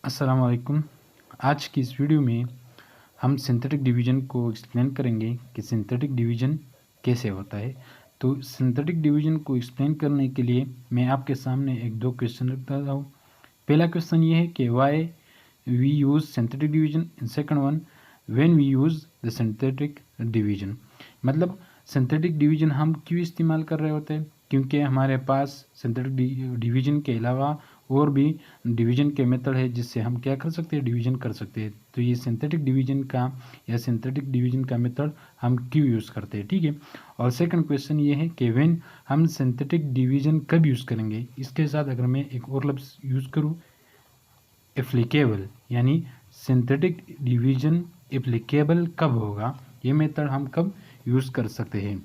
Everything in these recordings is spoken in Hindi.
अस्सलाम वालेकुम। आज की इस वीडियो में हम सिंथेटिक डिवीज़न को एक्सप्लेन करेंगे कि सिंथेटिक डिवीज़न कैसे होता है। तो सिंथेटिक डिवीज़न को एक्सप्लेन करने के लिए मैं आपके सामने एक दो क्वेश्चन रखता हूँ। पहला क्वेश्चन ये है कि why we use synthetic division and second one when we use the synthetic division. मतलब सिंथेटिक डिवीज़न हम क्यों इस्तेमाल कर रहे होते हैं, क्योंकि हमारे पास सिंथेटिक डिवीज़न के अलावा और भी डिवीज़न के मेथड है जिससे हम क्या कर सकते हैं, डिवीज़न कर सकते हैं। तो ये सिंथेटिक डिवीज़न का या सिंथेटिक डिवीज़न का मेथड हम क्यों यूज़ करते हैं, ठीक है। और सेकंड क्वेश्चन ये है कि व्हेन हम सिंथेटिक डिवीज़न कब यूज़ करेंगे। इसके साथ अगर मैं एक और लफ्ज़ यूज़ करूँ, एप्लीकेबल, यानी सिंथेटिक डिवीज़न एप्लीकेबल कब होगा, ये मेथड हम कब यूज़ कर सकते हैं।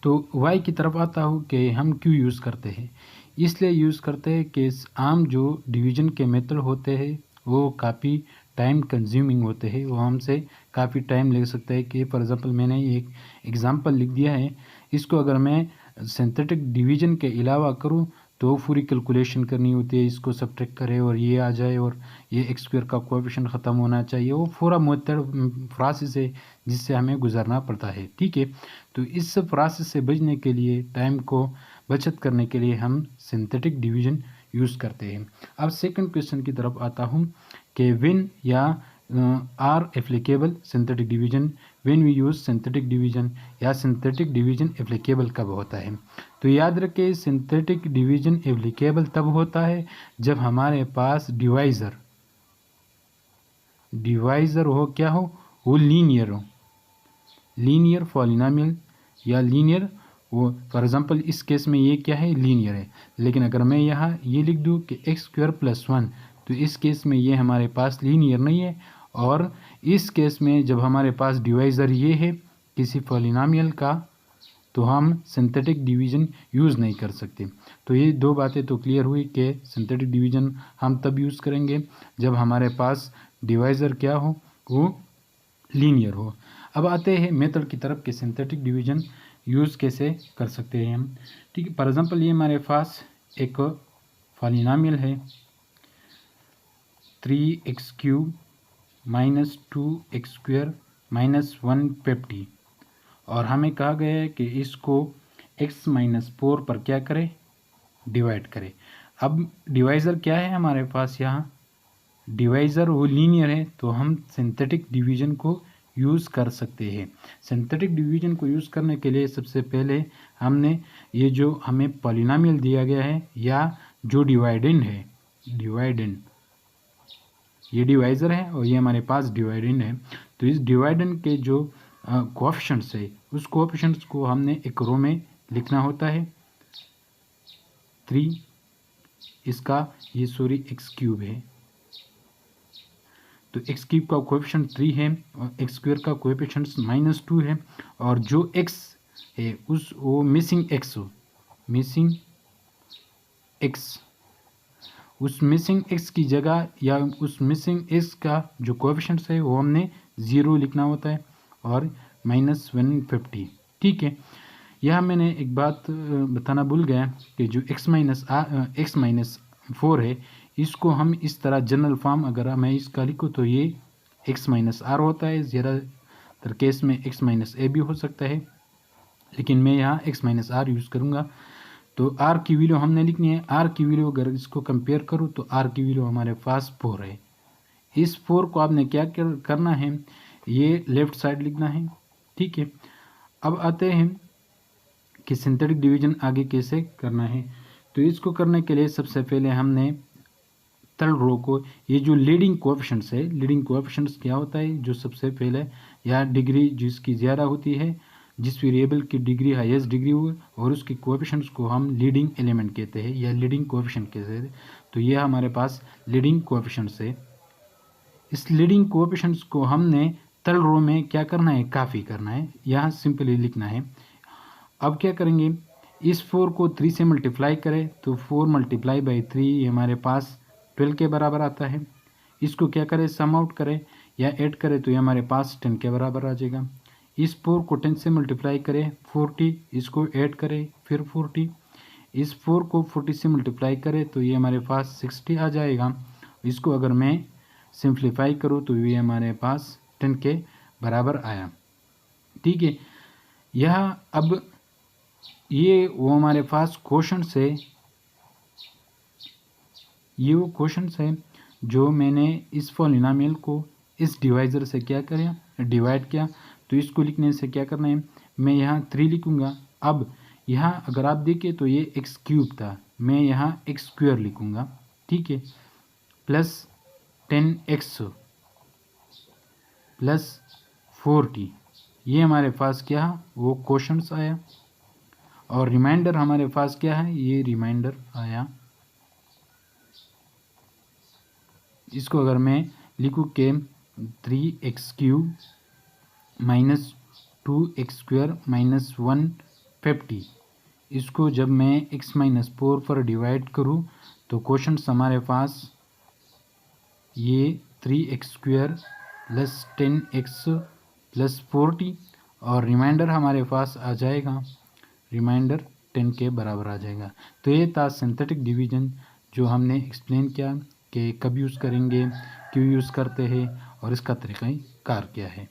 तो वाई की तरफ आता हूँ कि हम क्यों यूज़ करते हैं। इसलिए यूज़ करते हैं कि आम जो डिवीज़न के मेथड होते हैं वो काफ़ी टाइम कंज्यूमिंग होते हैं, वो हमसे काफ़ी टाइम ले सकता है। कि फॉर एग्ज़ाम्पल मैंने एक एग्ज़ाम्पल लिख दिया है, इसको अगर मैं सिंथेटिक डिवीज़न के अलावा करूँ तो पूरी कैलकुलेशन करनी होती है, इसको सब्ट्रैक्ट करें और ये आ जाए और ये एक्स स्क्वायर का कोएफिशिएंट ख़त्म होना चाहिए। वो पूरा मेथड प्रोसेस है जिससे हमें गुजरना पड़ता है, ठीक है। तो इस प्रोसेस से बचने के लिए, टाइम को बचत करने के लिए हम सिंथेटिक डिवीज़न यूज़ करते हैं। अब सेकंड क्वेश्चन की तरफ आता हूँ कि व्हेन या are applicable synthetic division, when we use synthetic division या सिंथेटिक डिवीज़न एप्लीकेबल कब होता है। तो याद रखें, सिंथेटिक डिवीज़न एप्लीकेबल तब होता है जब हमारे पास डिवाइज़र हो, क्या हो, वो लीनियर हो, लीनियर पॉलिनोमियल या लीनियर। वो फॉर एग्जांपल इस केस में ये क्या है, लीनियर है। लेकिन अगर मैं यहाँ ये लिख दूँ कि एक्स स्क्वायर प्लस 1, तो इस केस में ये हमारे पास लीनियर नहीं है। और इस केस में जब हमारे पास डिवाइज़र ये है किसी पॉलिनोमियल का, तो हम सिंथेटिक डिवीज़न यूज़ नहीं कर सकते। तो ये दो बातें तो क्लियर हुई कि सिंथेटिक डिवीज़न हम तब यूज़ करेंगे जब हमारे पास डिवाइज़र क्या हो, वो लीनियर हो। अब आते हैं मेथड की तरफ कि सिंथेटिक डिवीज़न यूज़ कैसे कर सकते हैं हम, ठीक है। फॉर एग्जांपल ये हमारे पास एक पॉलिनोमियल है 3x³ माइनस 2x² माइनस 150, और हमें कहा गया है कि इसको x माइनस 4 पर क्या करें, डिवाइड करें। अब डिवाइज़र क्या है हमारे पास, यहाँ डिवाइज़र वो लीनियर है, तो हम सिंथेटिक डिवीज़न को यूज़ कर सकते हैं। सिंथेटिक डिवीज़न को यूज़ करने के लिए सबसे पहले हमने ये जो हमें पॉलिनोमियल दिया गया है या जो डिवाइडेंड है, ये डिवाइज़र है और ये हमारे पास डिवाइडेंड है। तो इस डिवाइडेंड के जो कोएफिशिएंट्स है, उस कोएफिशिएंट्स को हमने एक रो में लिखना होता है। 3 इसका ये x³ है, तो x³ का कोएफिशिएंट 3 है और x स्क्वायर का कोएफिशिएंट -2 है। और जो x है उस वो मिसिंग x हो, उस मिसिंग x की जगह या उस मिसिंग x का जो कोएफिशिएंट है वो हमने 0 लिखना होता है और -150, ठीक है। यह मैंने एक बात बताना भूल गया कि जो x माइनस 4 है, इसको हम इस तरह जनरल फॉर्म अगर मैं इसका लिखूँ तो ये x माइनस r होता है। ज़्यादातर केस में x माइनस a भी हो सकता है, लेकिन मैं यहाँ x माइनस r यूज़ करूँगा। तो r की वैल्यू हमने लिखनी है। r की वैल्यू अगर इसको कंपेयर करूँ तो r की वैल्यू हमारे पास 4 है। इस 4 को आपने क्या करना है, ये लेफ्ट साइड लिखना है, ठीक है। अब आते हैं कि सिंथेटिक डिवीज़न आगे कैसे करना है। तो इसको करने के लिए सबसे पहले हमने थर्ड रो को, ये जो लीडिंग कोएफिशिएंट्स है, लीडिंग कोएफिशिएंट्स क्या होता है, जो सबसे पहले या डिग्री जिसकी ज़्यादा होती है, जिस वेरिएबल की डिग्री हाईएस्ट डिग्री हो, और उसके कोएफिशिएंट्स को हम लीडिंग एलिमेंट कहते हैं या लीडिंग कोएफिशिएंट कहते हैं। तो ये हमारे पास लीडिंग कोएफिशिएंट्स है। इस लीडिंग कोएफिशिएंट्स को हमने थर्ड रो में क्या करना है, कॉपी करना है, यहाँ सिंपली लिखना है। अब क्या करेंगे, इस 4 को 3 से मल्टीप्लाई करें तो 4 मल्टीप्लाई बाई 3 ये हमारे पास 12 के बराबर आता है। इसको क्या करें, सम आउट करें या ऐड करें तो ये हमारे पास 10 के बराबर आ जाएगा। इस 4 को 10 से मल्टीप्लाई करें 40, इसको ऐड करें फिर 40, इस 4 को 40 से मल्टीप्लाई करें तो ये हमारे पास 60 आ जाएगा। इसको अगर मैं सिंप्लीफाई करूँ तो ये हमारे पास 10 के बराबर आया। ठीक है, यह अब ये वो हमारे पास क्वेश्चंस है, ये वो क्वेश्चंस है जो मैंने इस पॉलिनोमियल को इस डिवाइज़र से क्या करें, डिवाइड किया। तो इसको लिखने से क्या करना है, मैं यहाँ 3 लिखूँगा। अब यहाँ अगर आप देखें तो ये एक्स क्यूब था, मैं यहाँ एक्स स्क्वायर लिखूँगा। ठीक है, प्लस 10x प्लस 40, ये हमारे पास क्या है, वो क्वेश्चंस आया। और रिमाइंडर हमारे पास क्या है, ये रिमाइंडर आया। इसको अगर मैं लिखूँ कि 3x cube minus 2x square minus 150, इसको जब मैं x माइनस 4 पर डिवाइड करूँ तो क्वेश्चंस हमारे पास ये 3x square plus 10x plus 40 और रिमाइंडर हमारे पास आ जाएगा, रिमाइंडर 10 के बराबर आ जाएगा। तो ये था सिंथेटिक डिवीजन जो हमने एक्सप्लेन किया कि कब यूज़ करेंगे, क्यों यूज़ करते हैं और इसका तरीक़ाकार क्या है।